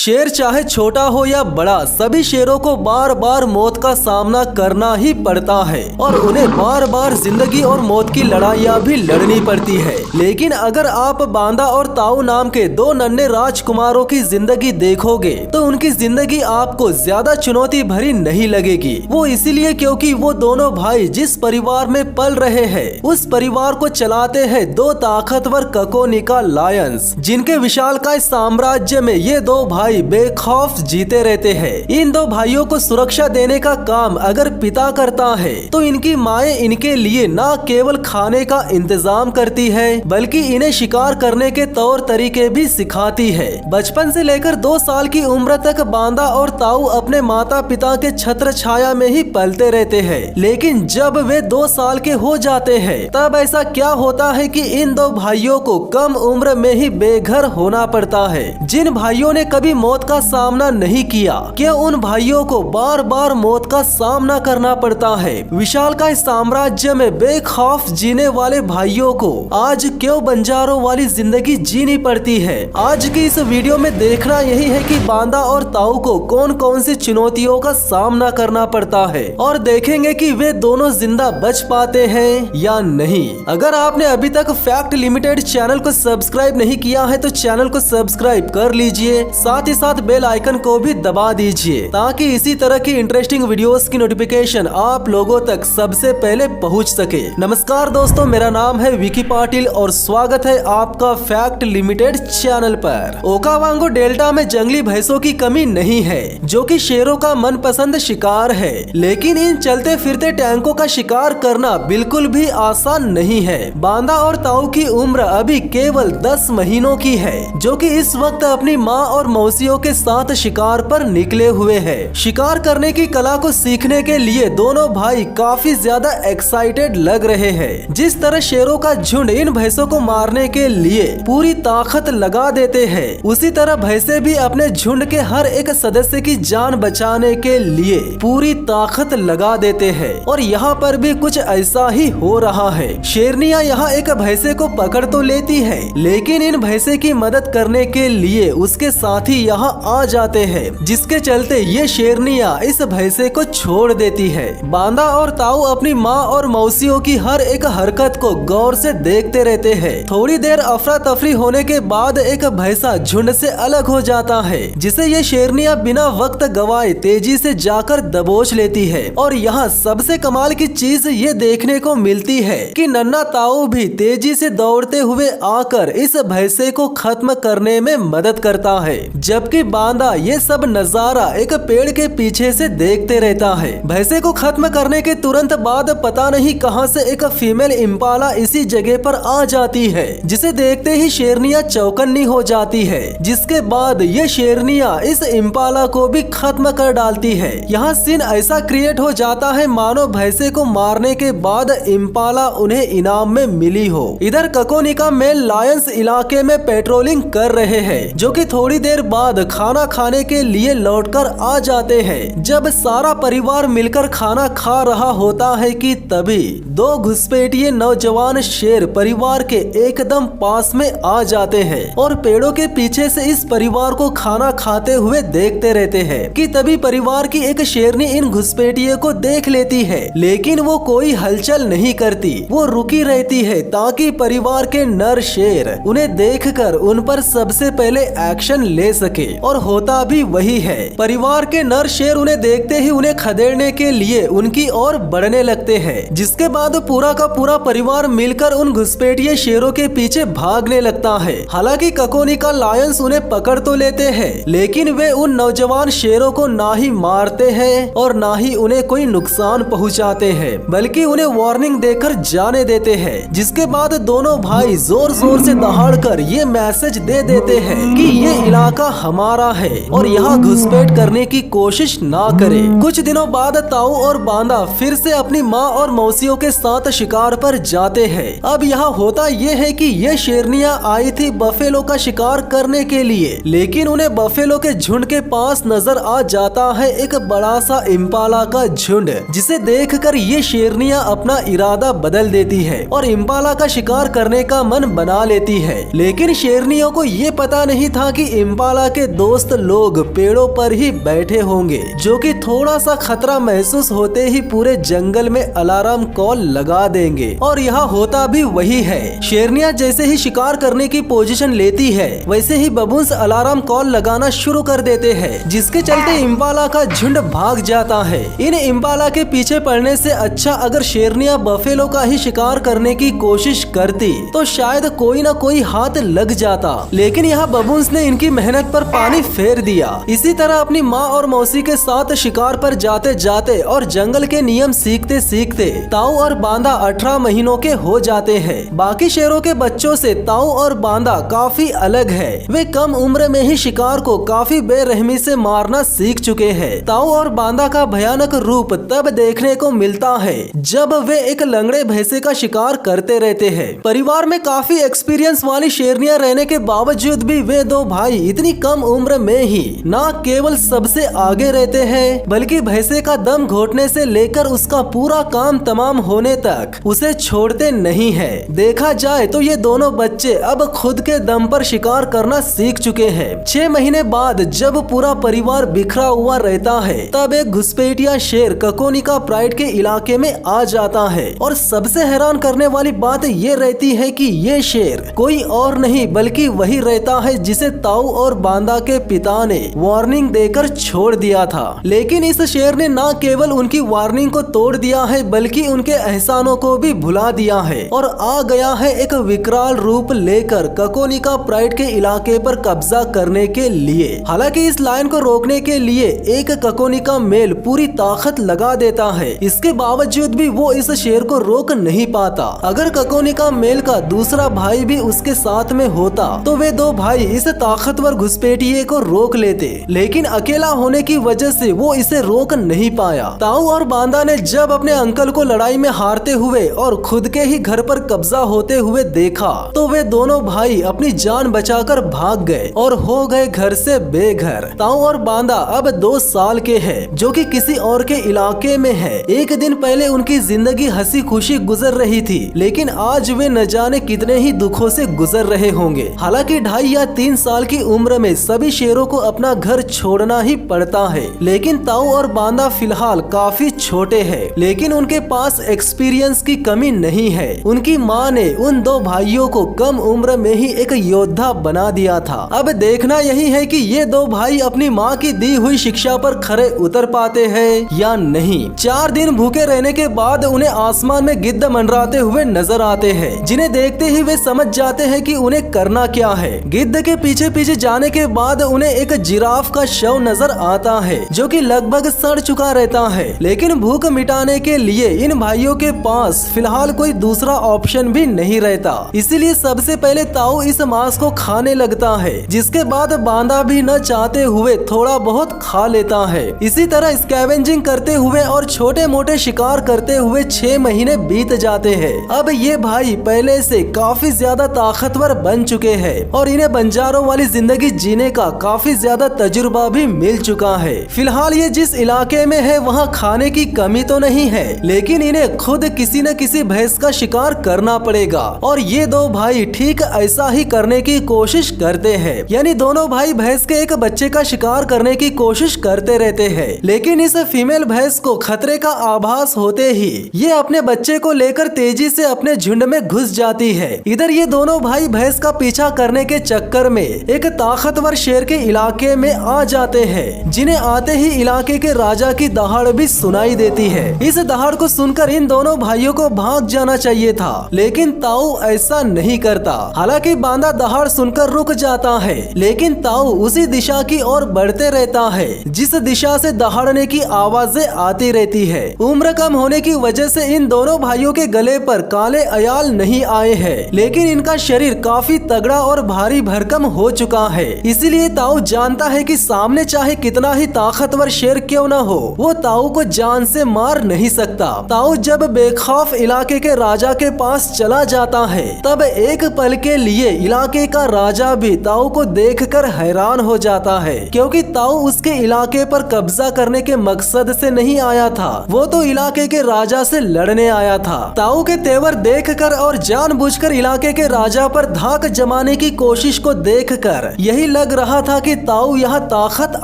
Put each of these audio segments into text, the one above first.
शेर चाहे छोटा हो या बड़ा, सभी शेरों को बार बार मौत का सामना करना ही पड़ता है और उन्हें बार बार जिंदगी और मौत की लड़ाइयाँ भी लड़नी पड़ती है। लेकिन अगर आप बांदा और ताऊ नाम के दो नन्हे राजकुमारों की जिंदगी देखोगे तो उनकी जिंदगी आपको ज्यादा चुनौती भरी नहीं लगेगी। वो इसीलिए क्योंकि वो दोनों भाई जिस परिवार में पल रहे हैं उस परिवार को चलाते हैं दो ताकतवर ककोनिका लायंस, जिनके विशालकाय साम्राज्य में ये दो भाई बेखौफ जीते रहते हैं। इन दो भाइयों को सुरक्षा देने का काम अगर पिता करता है तो इनकी माएं इनके लिए न केवल खाने का इंतजाम करती है बल्कि इन्हें शिकार करने के तौर तरीके भी सिखाती है। बचपन से लेकर 2 साल की उम्र तक बांदा और ताऊ अपने माता पिता के छत्र छाया में ही पलते रहते हैं। लेकिन जब वे 2 साल के हो जाते हैं तब ऐसा क्या होता है कि इन दो भाइयों को कम उम्र में ही बेघर होना पड़ता है। जिन भाइयों ने कभी मौत का सामना नहीं किया, क्या उन भाइयों को बार बार मौत का सामना करना पड़ता है? विशालकाय साम्राज्य में बेखौफ जीने वाले भाइयों को आज क्यों बंजारों वाली जिंदगी जीनी पड़ती है? आज की इस वीडियो में देखना यही है कि बांदा और ताऊ को कौन कौन सी चुनौतियों का सामना करना पड़ता है और देखेंगे कि वे दोनों जिंदा बच पाते हैं या नहीं। अगर आपने अभी तक फैक्ट लिमिटेड चैनल को सब्सक्राइब नहीं किया है तो चैनल को सब्सक्राइब कर लीजिए, साथ ही साथ बेल आइकन को भी दबा दीजिए ताकि इसी तरह की इंटरेस्टिंग वीडियोस की नोटिफिकेशन आप लोगों तक सबसे पहले पहुंच सके। नमस्कार दोस्तों, मेरा नाम है विकी पाटिल और स्वागत है आपका फैक्ट लिमिटेड चैनल पर। ओकावांगो डेल्टा में जंगली भैंसों की कमी नहीं है जो कि शेरों का मनपसंद शिकार है, लेकिन इन चलते फिरते टैंकों का शिकार करना बिल्कुल भी आसान नहीं है। बांदा और ताऊ की उम्र अभी केवल 10 महीनों की है जो कि इस वक्त अपनी माँ और मौसियों के साथ शिकार पर निकले हुए हैं। शिकार करने की कला को सीखने के लिए दोनों भाई काफी ज्यादा एक्साइटेड लग रहे हैं। जिस तरह शेरों का झुंड इन भैंसों को मारने के लिए पूरी ताकत लगा देते हैं, उसी तरह भैंसे भी अपने झुंड के हर एक सदस्य की जान बचाने के लिए पूरी ताकत लगा देते हैं। और यहाँ पर भी कुछ ऐसा ही हो रहा है। शेरनियाँ यहाँ एक भैंसे को पकड़ तो लेती है, लेकिन इन भैंसे की मदद करने के लिए उसके साथी यहाँ आ जाते हैं, जिसके चलते ये शेरनियाँ इस भैंसे को छोड़ देती है। बांदा और ताऊ अपनी माँ और मौसियों की हर एक हरकत को गौर से देखते रहते हैं। थोड़ी देर अफरा तफरी होने के बाद एक भैंसा झुंड से अलग हो जाता है, जिसे ये शेरनियाँ बिना वक्त गवाए तेजी से जाकर दबोच लेती है। और यहाँ सबसे कमाल की चीज ये देखने को मिलती है कि नन्हा ताऊ भी तेजी से दौड़ते हुए आकर इस भैंसे को खत्म करने में मदद करता है, जबकि बांदा ये सब नजारा एक पेड़ के पीछे से देखते रहता है। भैंसे को खत्म करने के तुरंत बाद पता नहीं कहां से एक फीमेल इम्पाला इसी जगह पर आ जाती है, जिसे देखते ही शेरनियाँ चौकन्नी हो जाती है। जिसके बाद ये शेरनियाँ इस इम्पाला को भी खत्म कर डालती है। यहाँ सीन ऐसा क्रिएट हो जाता है मानो भैंसे को मारने के बाद इम्पाला उन्हें इनाम में मिली हो। इधर ककोनिका मेल लायंस इलाके में पेट्रोलिंग कर रहे हैं, जो कि थोड़ी देर बाद खाना खाने के लिए लौटकर आ जाते हैं। जब सारा परिवार मिलकर खाना खा रहा होता है कि तभी 2 घुसपैठिए नौजवान शेर परिवार के एकदम पास में आ जाते हैं और पेड़ों के पीछे से इस परिवार को खाना खाते हुए देखते रहते हैं कि तभी परिवार की एक शेरनी इन घुसपैठिए को देख लेती है, लेकिन वो कोई हलचल नहीं करती। वो रुकी रहती है ताकि परिवार के नर शेर उन्हें देखकर उन पर सबसे पहले एक्शन ले सके, और होता भी वही है। परिवार के नर शेर उन्हें देखते ही उन्हें खदेड़ने के लिए उनकी ओर बढ़ने लगते हैं, जिसके बाद पूरा का पूरा परिवार मिलकर उन घुसपैठिए शेरों के पीछे भागने लगता है। हालांकि ककोनिका लायंस उन्हें पकड़ तो लेते हैं, लेकिन वे उन नौजवान शेरों को ना ही मारते हैं और ना ही उन्हें कोई नुकसान पहुंचाते हैं, बल्कि उन्हें वार्निंग देकर जाने देते हैं। जिसके बाद दोनों भाई जोर जोर से दहाड़कर ये मैसेज दे देते हैं कि ये इलाका हमारा है और यहाँ घुसपैठ करने की कोशिश ना करे। कुछ दिनों बाद ताऊ और बांदा फिर से अपनी माँ और मौसियों के साथ शिकार पर जाते हैं। अब यहाँ होता ये है कि ये शेरनियाँ आई थी बफेलो का शिकार करने के लिए, लेकिन उन्हें बफेलो के झुंड के पास नजर आ जाता है एक बड़ा सा इम्पाला का झुंड, जिसे देखकर ये शेरनियाँ अपना इरादा बदल देती है और इम्पाला का शिकार करने का मन बना लेती है। लेकिन शेरनियों को ये पता नहीं था कि इम्पाला के दोस्त लोग पेड़ों पर ही बैठे होंगे, जो कि थोड़ा सा खतरा महसूस होते ही पूरे जंगल में अलार्म कॉल लगा देंगे। और यहाँ होता भी वही है। शेरनियाँ जैसे ही शिकार करने की पोजीशन लेती है, वैसे ही बबून्स अलार्म कॉल लगाना शुरू कर देते हैं, जिसके चलते इम्पाला का झुंड भाग जाता है। इन इम्पाला के पीछे पड़ने से अच्छा अगर शेरनियाँ बफेलो का ही शिकार करने की कोशिश करती तो शायद कोई ना कोई हाथ लग जाता, लेकिन यहाँ बबून्स ने इनकी मेहनत पर पानी फेर दिया। इसी तरह अपनी माँ और मौसी के साथ शिकार पर जाते जाते और जंगल के नियम सीखते सीखते ताऊ और बांदा 18 महीनों के हो जाते हैं। बाकी शेरों के बच्चों से ताऊ और बांदा काफी अलग है। वे कम उम्र में ही शिकार को काफी बेरहमी से मारना सीख चुके हैं। ताऊ और बांदा का भयानक रूप तब देखने को मिलता है जब वे एक लंगड़े भैंसे का शिकार करते रहते हैं। परिवार में काफी एक्सपीरियंस वाली शेरनियां रहने के बावजूद भी वे दो भाई इतनी कम उम्र में ही न केवल सबसे आगे रहते हैं, बल्कि भैंसे का दम घोटने से लेकर उसका पूरा काम तमाम होने तक उसे छोड़ते नहीं है। देखा जाए तो ये दोनों बच्चे अब खुद के दम पर शिकार करना सीख चुके हैं। 6 महीने बाद जब पूरा परिवार बिखरा हुआ रहता है, तब एक घुसपैठिया शेर ककोनिका प्राइड के इलाके में आ जाता है। और सबसे हैरान करने वाली बात ये रहती है कि ये शेर कोई और नहीं बल्कि वही रहता है जिसे ताऊ और बांदा के पिता ने वार्निंग देकर छोड़ दिया था। लेकिन इस शेर ने न केवल उनकी वार्निंग को तोड़ दिया है, बल्कि उनके एहसानों को भी भुला दिया है और आ गया है एक विकराल रूप लेकर ककोनिका प्राइड के इलाके पर कब्जा करने के लिए। हालांकि इस लायन को रोकने के लिए एक ककोनिका मेल पूरी ताकत लगा देता है, इसके बावजूद भी वो इस शेर को रोक नहीं पाता। अगर ककोनिका मेल का दूसरा भाई भी उसके साथ में होता तो वे दो भाई इस ताकतवर घुसपैठिए को रोक लेते, लेकिन अकेला होने की वजह से वो इसे रोक नहीं पाया। ताऊ और बांदा ने जब अपने अंकल को लड़ाई में हारते हुए और खुद के ही घर पर कब्जा होते हुए देखा तो वे दोनों भाई अपनी जान बचाकर भाग गए और हो गए घर से बेघर। ताऊ और बांदा अब 2 साल के हैं, जो कि किसी और के इलाके में है। एक दिन पहले उनकी जिंदगी हंसी खुशी गुजर रही थी, लेकिन आज वे न जाने कितने ही दुखों से गुजर रहे होंगे। हालांकि 2.5 या 3 साल की उम्र में सभी शेरों को अपना घर छोड़ना ही पड़ता है, लेकिन ताऊ और बांदा फिलहाल काफी छोटे हैं, लेकिन उनके पास एक्सपीरियंस की कमी नहीं है। उनकी माँ ने उन दो भाइयों को कम उम्र में ही एक योद्धा बना दिया था। अब देखना यही है कि ये दो भाई अपनी माँ की दी हुई शिक्षा पर खरे उतर पाते हैं या नहीं। 4 दिन भूखे रहने के बाद उन्हें आसमान में गिद्ध मंडराते हुए नजर आते हैं, जिन्हें देखते ही वे समझ जाते हैं कि उन्हें करना क्या है। गिद्ध के पीछे पीछे जाने के बाद उन्हें एक जिराफ का शव नजर आता है, जो कि लगभग सड़ चुका रहता है। लेकिन भूख मिटाने के लिए इन भाइयों के पास फिलहाल कोई दूसरा ऑप्शन भी नहीं रहता, इसीलिए सबसे पहले ताऊ इस मांस को खाने लगता है, जिसके बाद बांदा भी न चाहते हुए थोड़ा बहुत खा लेता है। इसी तरह स्कैवेंजिंग करते हुए और छोटे मोटे शिकार करते हुए 6 महीने बीत जाते हैं। अब ये भाई पहले से काफी ज्यादा ताकतवर बन चुके हैं और इन्हें बंजारों वाली जिंदगी जीने का काफी ज्यादा तजुर्बा भी मिल चुका है। फिलहाल ये जिस इलाके में है वहाँ खाने की कमी तो नहीं है, लेकिन इन्हें खुद किसी न किसी भैंस का शिकार करना पड़ेगा और ये दो भाई ठीक ऐसा ही करने की कोशिश करते हैं। यानी दोनों भाई भैंस के एक बच्चे का शिकार करने की कोशिश करते रहते हैं, लेकिन इस फीमेल भैंस को खतरे का आभास होते ही ये अपने बच्चे को लेकर तेजी से अपने झुंड में घुस जाती है। इधर ये दोनों भाई भैंस का पीछा करने के चक्कर में एक ताकतवर शेर के इलाके में आ जाते हैं, जिन्हें आते ही इलाके के राजा की दहाड़ भी सुनाई देती है। इस दहाड़ को सुनकर इन दोनों भाइयों को भाग जाना चाहिए था, लेकिन ताऊ ऐसा नहीं करता। हालांकि बांदा दहाड़ सुनकर रुक जाता है, लेकिन ताऊ उसी दिशा की ओर बढ़ते रहता है जिस दिशा से दहाड़ने की आवाजें आती रहती है। उम्र कम होने की वजह से इन दोनों भाइयों के गले पर काले अयाल नहीं आए हैं, लेकिन इनका शरीर काफी तगड़ा और भारी भरकम हो चुका है। इसीलिए ताऊ जानता है कि सामने चाहे कितना ही ताकतवर शेर क्यों न हो, वो ताऊ को जान से मार नहीं सकता। ताऊ जब बेखौफ इलाके के राजा के पास चला जाता है, तब एक पल के लिए इलाके का राजा भी ताऊ को देखकर हैरान हो जाता है, क्योंकि ताऊ उसके इलाके पर कब्जा करने के मकसद से नहीं आया था, वो तो इलाके के राजा से लड़ने आया था। ताऊ के तेवर देखकर और जानबूझकर इलाके के राजा पर धाक जमाने की कोशिश को देखकर यही लग लग रहा था कि ताऊ यहाँ ताकत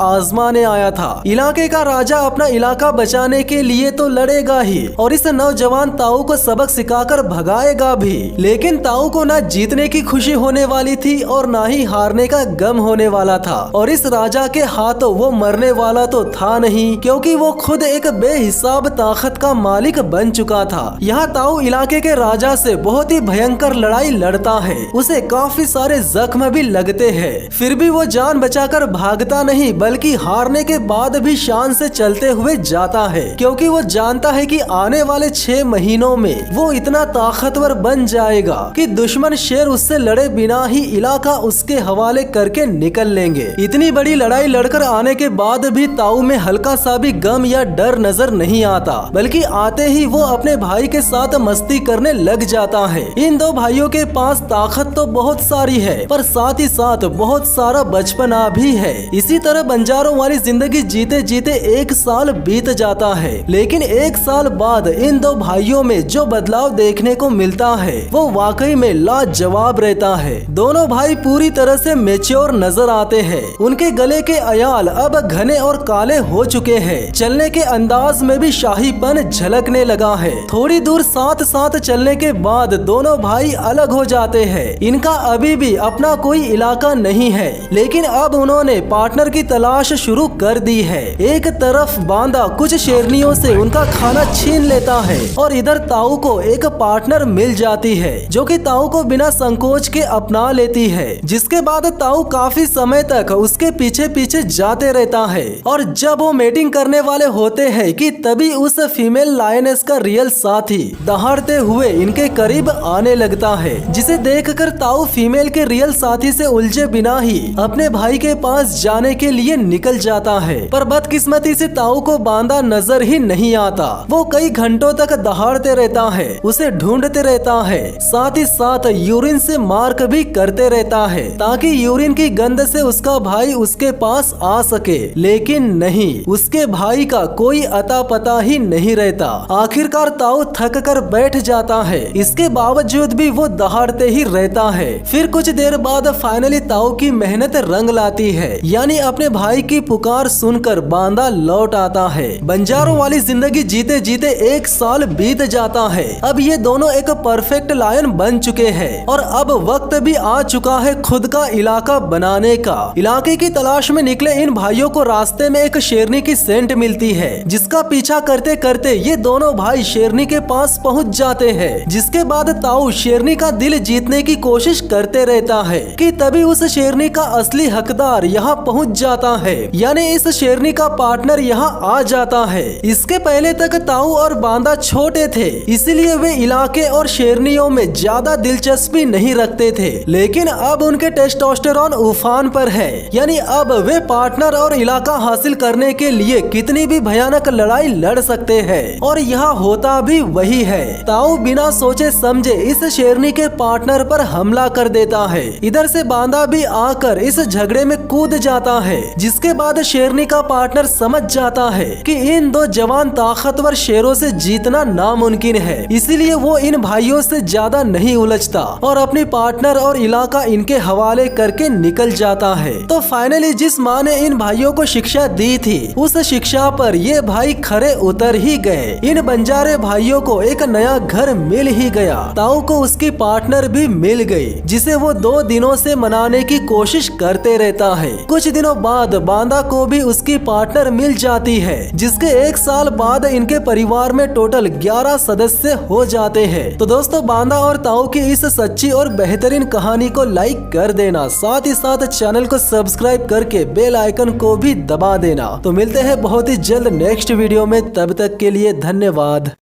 आजमाने आया था। इलाके का राजा अपना इलाका बचाने के लिए तो लड़ेगा ही और इस नौजवान ताऊ को सबक सिखाकर भगाएगा भी। लेकिन ताऊ को ना जीतने की खुशी होने वाली थी और ना ही हारने का गम होने वाला था। और इस राजा के हाथों वो मरने वाला तो था नहीं, क्योंकि वो खुद एक बेहिसाब ताकत का मालिक बन चुका था। यहाँ ताऊ इलाके के राजा से बहुत ही भयंकर लड़ाई लड़ता है। उसे काफी सारे जख्म भी लगते हैं, फिर भी वो जान बचाकर भागता नहीं, बल्कि हारने के बाद भी शान से चलते हुए जाता है, क्योंकि वो जानता है कि आने वाले 6 महीनों में वो इतना ताकतवर बन जाएगा कि दुश्मन शेर उससे लड़े बिना ही इलाका उसके हवाले करके निकल लेंगे। इतनी बड़ी लड़ाई लड़कर आने के बाद भी ताऊ में हल्का सा भी गम या डर नजर नहीं आता, बल्कि आते ही वो अपने भाई के साथ मस्ती करने लग जाता है। इन दो भाइयों के पास ताकत तो बहुत सारी है, पर साथ ही साथ बहुत सारा बचपना भी है। इसी तरह बंजारों वाली जिंदगी जीते जीते 1 साल बीत जाता है। लेकिन 1 साल बाद इन दो भाइयों में जो बदलाव देखने को मिलता है वो वाकई में लाजवाब रहता है। दोनों भाई पूरी तरह से मैच्योर नजर आते हैं। उनके गले के अयाल अब घने और काले हो चुके हैं। चलने के अंदाज में भी शाहीपन झलकने लगा है। थोड़ी दूर साथ साथ चलने के बाद दोनों भाई अलग हो जाते हैं। इनका अभी भी अपना कोई इलाका नहीं है, लेकिन अब उन्होंने पार्टनर की तलाश शुरू कर दी है। एक तरफ बांदा कुछ शेरनियों से उनका खाना छीन लेता है और इधर ताऊ को एक पार्टनर मिल जाती है जो कि ताऊ को बिना संकोच के अपना लेती है। जिसके बाद ताऊ काफी समय तक उसके पीछे पीछे जाते रहता है और जब वो मीटिंग करने वाले होते हैं कि तभी उस फीमेल लायनेस का रियल साथी दहाड़ते हुए इनके करीब आने लगता है, जिसे देखकर ताऊ फीमेल के रियल साथी से उलझे बिना ही अपने भाई के पास जाने के लिए निकल जाता है। पर बदकिस्मती से ताऊ को बांदा नजर ही नहीं आता। वो कई घंटों तक दहाड़ते रहता है, उसे ढूंढते रहता है, साथ ही साथ यूरिन से मार्क भी करते रहता है ताकि यूरिन की गंध से उसका भाई उसके पास आ सके। लेकिन नहीं, उसके भाई का कोई अता पता ही नहीं रहता। आखिरकार ताऊ थक कर बैठ जाता है, इसके बावजूद भी वो दहाड़ते ही रहता है। फिर कुछ देर बाद फाइनली ताऊ की मेहनत रंग लाती है, यानी अपने भाई की पुकार सुनकर बांदा लौट आता है। बंजारों वाली जिंदगी जीते जीते 1 साल बीत जाता है। अब ये दोनों एक परफेक्ट लायन बन चुके हैं और अब वक्त भी आ चुका है खुद का इलाका बनाने का। इलाके की तलाश में निकले इन भाइयों को रास्ते में एक शेरनी की सेंट मिलती है, जिसका पीछा करते करते ये दोनों भाई शेरनी के पास पहुंच जाते हैं। जिसके बाद ताऊ शेरनी का दिल जीतने की कोशिश करते रहता है कि तभी उस शेरनी का असली हकदार यहाँ पहुँच जाता है, यानी इस शेरनी का पार्टनर यहाँ आ जाता है। इसके पहले तक ताऊ और बांदा छोटे थे, इसलिए वे इलाके और शेरनियों में ज्यादा दिलचस्पी नहीं रखते थे। लेकिन अब उनके टेस्टोस्टेरोन उफान पर है, यानी अब वे पार्टनर और इलाका हासिल करने के लिए कितनी भी भयानक लड़ाई लड़ सकते हैं। और यहाँ होता भी वही है। ताऊ बिना सोचे समझे इस शेरनी के पार्टनर पर हमला कर देता है। इधर से बांदा भी आकर इस झगड़े में कूद जाता है, जिसके बाद शेरनी का पार्टनर समझ जाता है कि इन दो जवान ताकतवर शेरों से जीतना नामुमकिन है। इसीलिए वो इन भाइयों से ज्यादा नहीं उलझता और अपनी पार्टनर और इलाका इनके हवाले करके निकल जाता है। तो फाइनली जिस माँ ने इन भाइयों को शिक्षा दी थी, उस शिक्षा पर ये भाई खरे उतर ही गए। इन बंजारे भाइयों को एक नया घर मिल ही गया। ताऊ को उसकी पार्टनर भी मिल गई, जिसे वो 2 दिनों से मनाने की कोशिश करते रहता है। कुछ दिनों बाद बांदा को भी उसकी पार्टनर मिल जाती है, जिसके 1 साल बाद इनके परिवार में टोटल 11 सदस्य हो जाते हैं। तो दोस्तों, बांदा और ताऊ की इस सच्ची और बेहतरीन कहानी को लाइक कर देना, साथ ही साथ चैनल को सब्सक्राइब करके बेल आइकन को भी दबा देना। तो मिलते हैं बहुत ही जल्द नेक्स्ट वीडियो में, तब तक के लिए धन्यवाद।